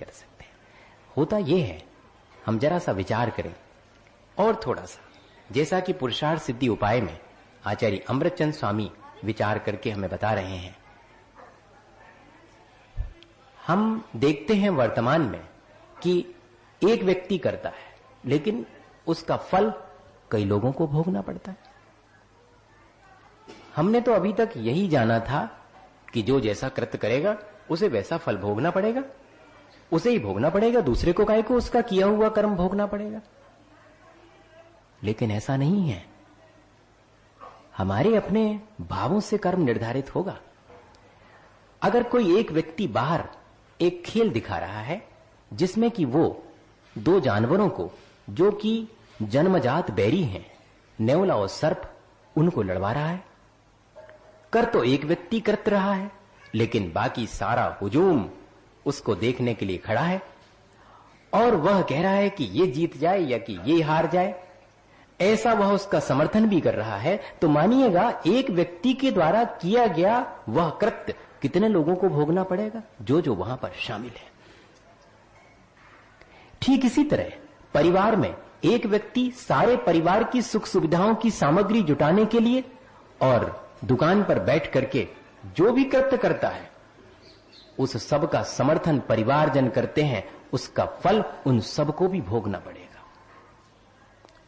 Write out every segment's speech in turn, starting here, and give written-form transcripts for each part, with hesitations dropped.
कर सकते हैं। होता यह है, हम जरा सा विचार करें और थोड़ा सा, जैसा कि पुरुषार्थ सिद्धि उपाय में आचार्य अमृतचंद स्वामी विचार करके हमें बता रहे हैं। हम देखते हैं वर्तमान में कि एक व्यक्ति करता है, लेकिन उसका फल कई लोगों को भोगना पड़ता है। हमने तो अभी तक यही जाना था कि जो जैसा कृत्य करेगा उसे वैसा फल भोगना पड़ेगा, उसे ही भोगना पड़ेगा, दूसरे को काहे को उसका किया हुआ कर्म भोगना पड़ेगा। लेकिन ऐसा नहीं है, हमारे अपने भावों से कर्म निर्धारित होगा। अगर कोई एक व्यक्ति बाहर एक खेल दिखा रहा है जिसमें कि वो दो जानवरों को, जो कि जन्मजात बैरी हैं, नेवला और सर्प, उनको लड़वा रहा है, कर तो एक व्यक्ति करत रहा है, लेकिन बाकी सारा हुजूम उसको देखने के लिए खड़ा है और वह कह रहा है कि ये जीत जाए या कि ये हार जाए, ऐसा वह उसका समर्थन भी कर रहा है। तो मानिएगा एक व्यक्ति के द्वारा किया गया वह कृत्य कितने लोगों को भोगना पड़ेगा, जो जो वहां पर शामिल है। ठीक इसी तरह परिवार में एक व्यक्ति सारे परिवार की सुख सुविधाओं की सामग्री जुटाने के लिए और दुकान पर बैठ करके जो भी कृत्य करता है, उस सब का समर्थन परिवारजन करते हैं, उसका फल उन सबको भी भोगना पड़ेगा,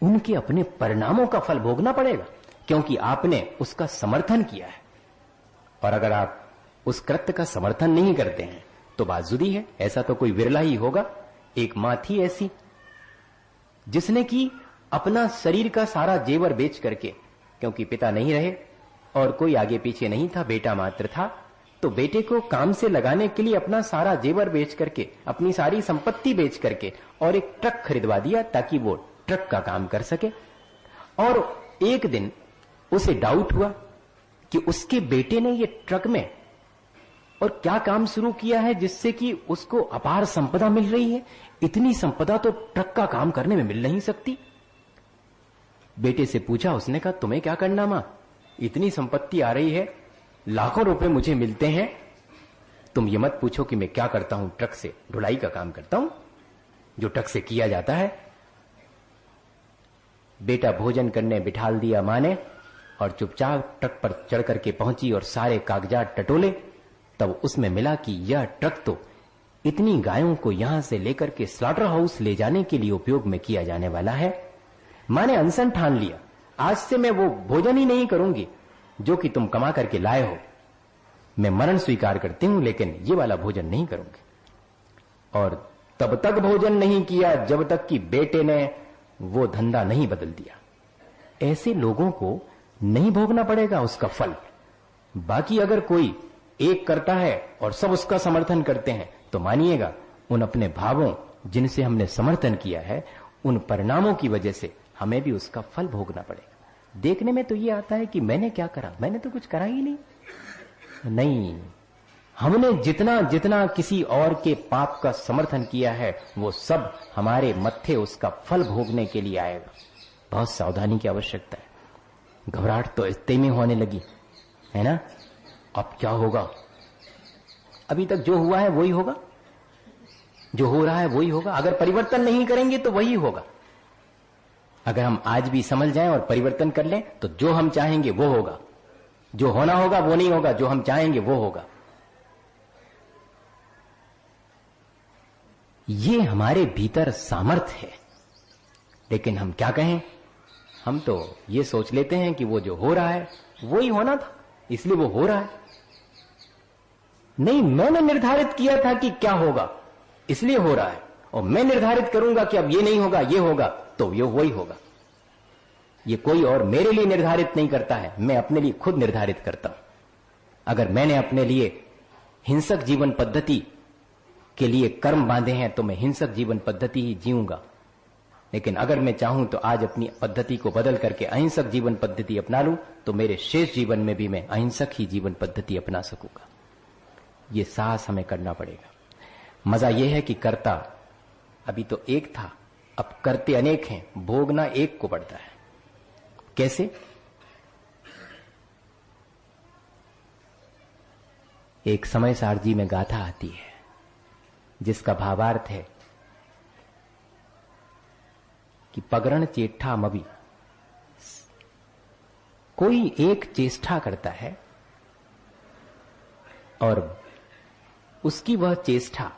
उनके अपने परिणामों का फल भोगना पड़ेगा, क्योंकि आपने उसका समर्थन किया है। और अगर आप उस कृत्य का समर्थन नहीं करते हैं तो बात जुदी है। ऐसा तो कोई विरला ही होगा। एक मां थी ऐसी जिसने कि अपना शरीर का सारा जेवर बेच करके, क्योंकि पिता नहीं रहे और कोई आगे पीछे नहीं था, बेटा मात्र था, तो बेटे को काम से लगाने के लिए अपना सारा जेवर बेच करके, अपनी सारी संपत्ति बेच करके और एक ट्रक खरीदवा दिया ताकि वो ट्रक का काम कर सके। और एक दिन उसे डाउट हुआ कि उसके बेटे ने ये ट्रक में और क्या काम शुरू किया है जिससे कि उसको अपार संपदा मिल रही है। इतनी संपदा तो ट्रक का काम करने में मिल नहीं सकती। बेटे से पूछा, उसने कहा तुम्हें क्या करना मां, इतनी संपत्ति आ रही है, लाखों रुपए मुझे मिलते हैं, तुम ये मत पूछो कि मैं क्या करता हूं, ट्रक से ढुलाई का काम करता हूं जो ट्रक से किया जाता है। बेटा भोजन करने बिठाल दिया मां ने और चुपचाप ट्रक पर चढ़ करके पहुंची और सारे कागजात टटोले। तब उसमें मिला कि यह ट्रक तो इतनी गायों को यहां से लेकर के स्लॉटर हाउस ले जाने के लिए उपयोग में किया जाने वाला है। मां ने अनशन ठान लिया, आज से मैं वो भोजन ही नहीं करूंगी जो कि तुम कमा करके लाए हो। मैं मरण स्वीकार करती हूं, लेकिन ये वाला भोजन नहीं करूंगी। और तब तक भोजन नहीं किया जब तक कि बेटे ने वो धंधा नहीं बदल दिया। ऐसे लोगों को नहीं भोगना पड़ेगा उसका फल। बाकी अगर कोई एक करता है और सब उसका समर्थन करते हैं, तो मानिएगा उन अपने भावों जिनसे हमने समर्थन किया है, उन परिणामों की वजह से हमें भी उसका फल भोगना पड़ेगा। देखने में तो ये आता है कि मैंने क्या करा, मैंने तो कुछ करा ही नहीं। हमने जितना जितना किसी और के पाप का समर्थन किया है, वो सब हमारे मत्थे उसका फल भोगने के लिए आएगा। बहुत सावधानी की आवश्यकता है। घबराहट तो इतने में होने लगी है ना। अब क्या होगा, अभी तक जो हुआ है वही होगा, जो हो रहा है वही होगा। अगर परिवर्तन नहीं करेंगे तो वही होगा। अगर हम आज भी समझ जाएं और परिवर्तन कर लें तो जो हम चाहेंगे वो होगा, जो होना होगा वो नहीं होगा, जो हम चाहेंगे वो होगा। ये हमारे भीतर सामर्थ्य है। लेकिन हम क्या कहें, हम तो ये सोच लेते हैं कि वो जो हो रहा है वो ही होना था, इसलिए वो हो रहा है। नहीं, मैंने निर्धारित किया था कि क्या होगा, इसलिए हो रहा है, और मैं निर्धारित करूंगा कि अब ये नहीं होगा, ये होगा, तो ये वही होगा। ये कोई और मेरे लिए निर्धारित नहीं करता है, मैं अपने लिए खुद निर्धारित करता हूं। अगर मैंने अपने लिए हिंसक जीवन पद्धति के लिए कर्म बांधे हैं तो मैं हिंसक जीवन पद्धति ही जीऊंगा। लेकिन अगर मैं चाहूं तो आज अपनी पद्धति को बदल करके अहिंसक जीवन पद्धति अपना लूं, तो मेरे शेष जीवन में भी मैं अहिंसक ही जीवन पद्धति अपना सकूंगा। ये साहस हमें करना पड़ेगा। मजा यह है कि कर्ता अभी तो एक था, अब करते अनेक हैं, भोगना एक को पड़ता है। कैसे? एक समय सारजी में गाथा आती है, जिसका भावार्थ है कि पगरण चेष्टा मवि, कोई एक चेष्टा करता है और उसकी वह चेष्टा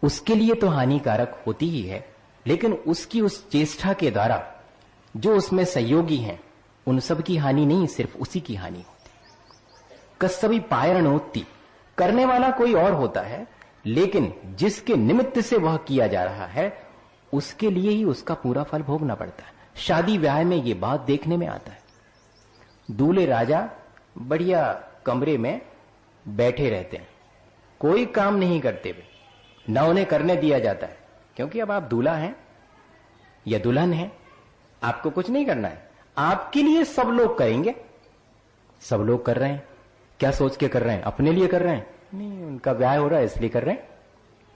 उसके लिए तो हानिकारक होती ही है, लेकिन उसकी उस चेष्टा के द्वारा जो उसमें सहयोगी हैं उन सब की हानि नहीं, सिर्फ उसी की हानि होती। कस्सवी पायरणोत्ति, करने वाला कोई और होता है, लेकिन जिसके निमित्त से वह किया जा रहा है उसके लिए ही उसका पूरा फल भोगना पड़ता है। शादी ब्याह में ये बात देखने में आता है। दूल्हे राजा बढ़िया कमरे में बैठे रहते हैं, कोई काम नहीं करते हुए, न उन्हें करने दिया जाता है, क्योंकि अब आप दूल्हा हैं या दुल्हन हैं, आपको कुछ नहीं करना है, आपके लिए सब लोग करेंगे। सब लोग कर रहे हैं, क्या सोच के कर रहे हैं? अपने लिए कर रहे हैं? नहीं, उनका ब्याह हो रहा है इसलिए कर रहे हैं,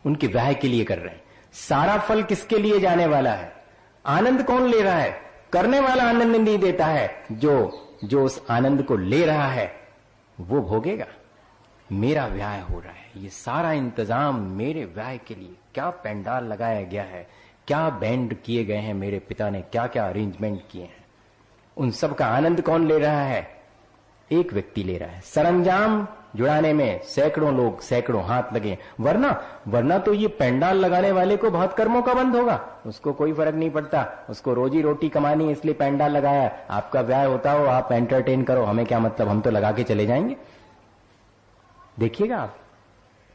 उनके ब्याह के लिए कर रहे हैं। सारा फल किसके लिए जाने वाला है? आनंद कौन ले रहा है? करने वाला आनंद नहीं देता है, जो उस आनंद को ले रहा है वो भोगेगा। मेरा ब्याह हो रहा है, ये सारा इंतजाम मेरे ब्याह के लिए, क्या पंडाल लगाया गया है, क्या बैंड किए गए हैं, मेरे पिता ने क्या क्या अरेंजमेंट किए हैं, उन सब का आनंद कौन ले रहा है? एक व्यक्ति ले रहा है। सरंजाम जुड़ाने में सैकड़ों लोग, सैकड़ों हाथ लगे, वरना तो ये पंडाल लगाने वाले को बहुत कर्मों का बंध होगा, उसको कोई फर्क नहीं पड़ता, उसको रोजी रोटी कमानी है इसलिए पंडाल लगाया। आपका ब्याह होता हो, आप एंटरटेन करो, हमें क्या मतलब, हम तो लगा के चले जाएंगे। देखिएगा आप,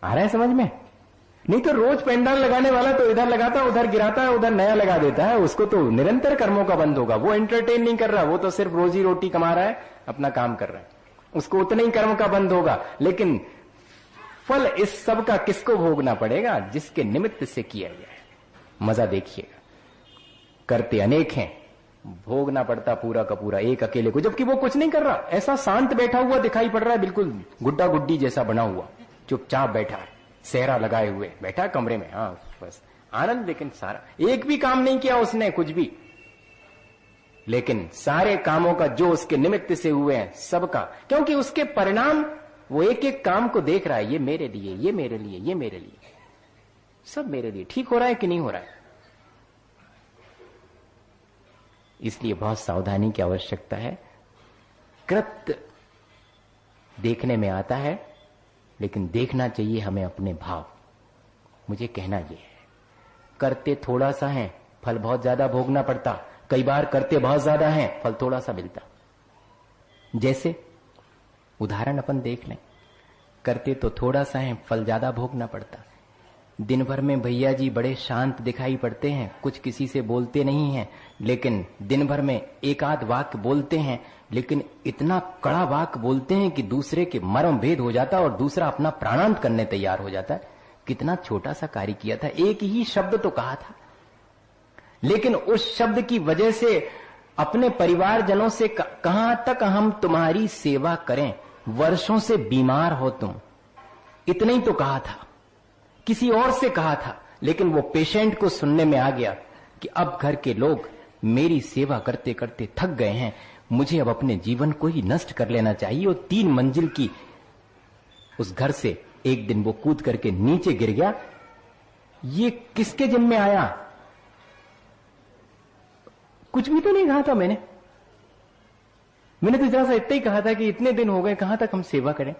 आ रहा है समझ में? नहीं तो रोज पंडाल लगाने वाला तो इधर लगाता है, उधर गिराता है, उधर नया लगा देता है, उसको तो निरंतर कर्मों का बंध होगा। वो एंटरटेन नहीं कर रहा, वो तो सिर्फ रोजी रोटी कमा रहा है, अपना काम कर रहा है, उसको उतना ही कर्म का बंध होगा। लेकिन फल इस सब का किसको भोगना पड़ेगा? जिसके निमित्त से किया गया है। मजा देखिएगा, करते अनेक हैं, भोगना पड़ता पूरा का पूरा एक अकेले को, जबकि वो कुछ नहीं कर रहा, ऐसा शांत बैठा हुआ दिखाई पड़ रहा है, बिल्कुल गुड्डा गुड्डी जैसा बना हुआ, चुपचाप बैठा है, सेहरा लगाए हुए बैठा कमरे में, हाँ बस आनंद। लेकिन सारा एक भी काम नहीं किया उसने, कुछ भी, लेकिन सारे कामों का जो उसके निमित्त से हुए हैं सबका, क्योंकि उसके परिणाम वो एक एक काम को देख रहा है, ये मेरे लिए, ये मेरे लिए, ये मेरे लिए, सब मेरे लिए। ठीक हो रहा है कि नहीं हो रहा है? इसलिए बहुत सावधानी की आवश्यकता है। कृत्य देखने में आता है, लेकिन देखना चाहिए हमें अपने भाव। मुझे कहना यह है, करते थोड़ा सा है, फल बहुत ज्यादा भोगना पड़ता। कई बार करते बहुत ज्यादा है, फल थोड़ा सा मिलता। जैसे उदाहरण अपन देख लें, करते तो थोड़ा सा है, फल ज्यादा भोगना पड़ता। दिन भर में भैया जी बड़े शांत दिखाई पड़ते हैं, कुछ किसी से बोलते नहीं हैं, लेकिन दिन भर में एक आध वाक्य बोलते हैं, लेकिन इतना कड़ा वाक्य बोलते हैं कि दूसरे के मर्म भेद हो जाता और दूसरा अपना प्राणांत करने तैयार हो जाता है। कितना छोटा सा कार्य किया था, एक ही शब्द तो कहा था, लेकिन उस शब्द की वजह से अपने परिवारजनों से कहां तक हम तुम्हारी सेवा करें, वर्षों से बीमार हो तुम, इतना ही तो कहा था। किसी और से कहा था, लेकिन वो पेशेंट को सुनने में आ गया कि अब घर के लोग मेरी सेवा करते करते थक गए हैं, मुझे अब अपने जीवन को ही नष्ट कर लेना चाहिए। और 3 मंजिल की उस घर से एक दिन वो कूद करके नीचे गिर गया। ये किसके जिम्मे आया? कुछ भी तो नहीं कहा था मैंने तो जरा सा इतना ही कहा था कि इतने दिन हो गए, कहां तक हम सेवा करें।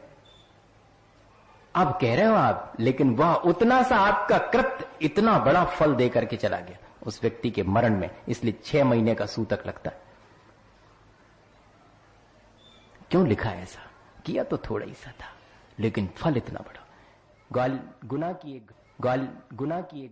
अब कह रहे हो आप, लेकिन वह उतना सा आपका कृत्य इतना बड़ा फल देकर के चला गया उस व्यक्ति के मरण में। इसलिए 6 महीने का सूतक लगता है। क्यों लिखा ऐसा? किया तो थोड़ा ही सा था, लेकिन फल इतना बड़ा। गुना की